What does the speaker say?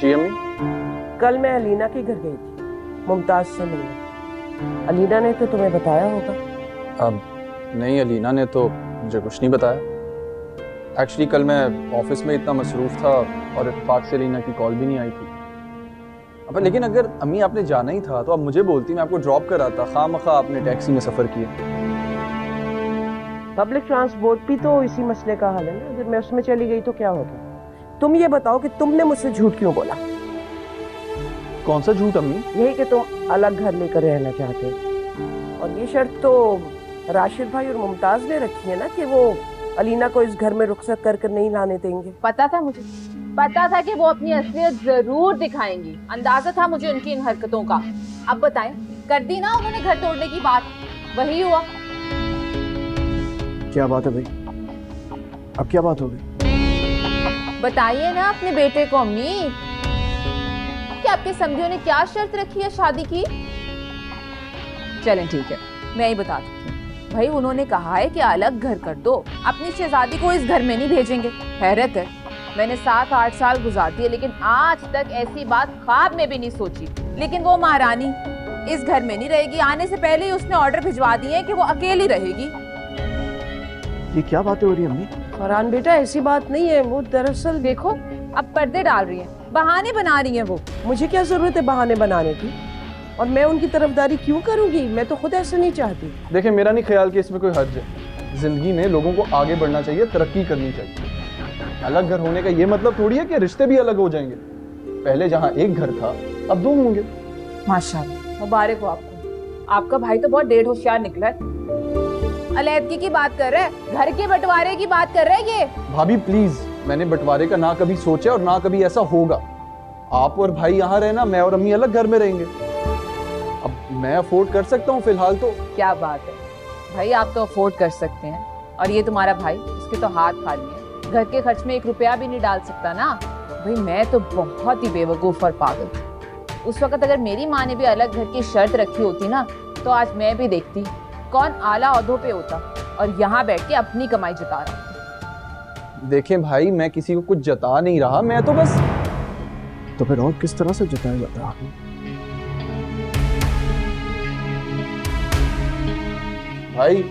जी अम्मी। कल मैं अलीना के घर गई थी मुमताज से मिलने। अलीना ने तो तुम्हें बताया होगा। अब नहीं, अलीना ने तो मुझे कुछ नहीं बताया। एक्चुअली कल मैं ऑफिस में इतना मसरूफ था और इत्तेफाक से अलीना की कॉल भी नहीं आई थी। अब लेकिन अगर अम्मी आपने जाना ही था तो आप मुझे बोलती, मैं आपको ड्रॉप कराता। खामखा आपने टैक्सी में सफ़र किया। पब्लिक ट्रांसपोर्ट भी तो इसी मसले का हल है ना। अगर मैं उसमें चली गई तो क्या होगा? तुम ये बताओ कि तुमने मुझसे झूठ क्यों बोला? कौन सा झूठ अम्मी? यही कि तुम अलग घर लेकर रहना चाहते हो। और ये शर्त तो राशिद भाई और मुमताज ने रखी है ना कि वो अलीना को इस घर में रुखसत कर नहीं लाने देंगे। पता था मुझे, पता था कि वो अपनी असलियत जरूर दिखाएंगी। अंदाजा था मुझे उनकी इन हरकतों का। अब बताएं, कर दी ना उन्होंने घर तोड़ने की बात, वही हुआ। क्या बात है भाई? अब क्या बात हो गई? बताइए ना अपने बेटे को अम्मी कि आपके समझियों ने क्या शर्त रखी है शादी की। चलें ठीक है, मैं ही बता देती हूँ। भाई उन्होंने कहा है कि अलग घर कर दो, अपनी शहजादी को इस घर में नहीं भेजेंगे। हैरत है, मैंने 7-8 साल गुजार दिए लेकिन आज तक ऐसी बात ख्वाब में भी नहीं सोची। लेकिन वो महारानी इस घर में नहीं रहेगी। आने से पहले ही उसने ऑर्डर भिजवा दिए हैं कि वो अकेली रहेगी। ये क्या बातें हो रही है अम्मी? फरहान बेटा, ऐसी बात नहीं है। वो दरअसल देखो अब पर्दे डाल रही हैं, बहाने बना रही हैं वो। मुझे क्या जरूरत है बहाने बनाने की? और मैं उनकी तरफदारी क्यों करूंगी? मैं तो खुद ऐसा नहीं चाहती। देखिए, मेरा नहीं ख्याल कि इसमें कोई हर्ज है। जिंदगी में लोगों को आगे बढ़ना चाहिए, तरक्की करनी चाहिए। अलग घर होने का ये मतलब थोड़ी है कि रिश्ते भी अलग हो जाएंगे। पहले जहाँ एक घर था अब 2 होंगे। माशाल्लाह, मुबारक हो आपको। आपका भाई तो बहुत डेढ़ होशियार निकला है। अलैदगी की बात कर रहा है, घर के बंटवारे की बात कर रहा है ये। भाभी प्लीज, मैंने बंटवारे का ना कभी सोचा और ना कभी ऐसा होगा। आप और भाई यहाँ रहना, मैं और अम्मी अलग घर में रहेंगे। अब मैं अफोर्ड कर सकता हूँ फिलहाल तो। क्या बात है भाई, आप तो अफोर्ड कर सकते हैं और ये तुम्हारा भाई, इसके तो हाथ खाली है। घर के खर्च में 1 रुपया भी नहीं डाल सकता ना। भाई मैं तो बहुत ही बेवकूफ और पागल थी। उस वक्त अगर मेरी माँ ने भी अलग घर की शर्त रखी होती ना तो आज मैं भी देखती कौन आला ओहदों पे होता और यहाँ बैठ के अपनी कमाई जता रहा। देखें भाई, मैं किसी को कुछ जता नहीं रहा, मैं तो बस। तो फिर और किस तरह से जताया जाता है? भाई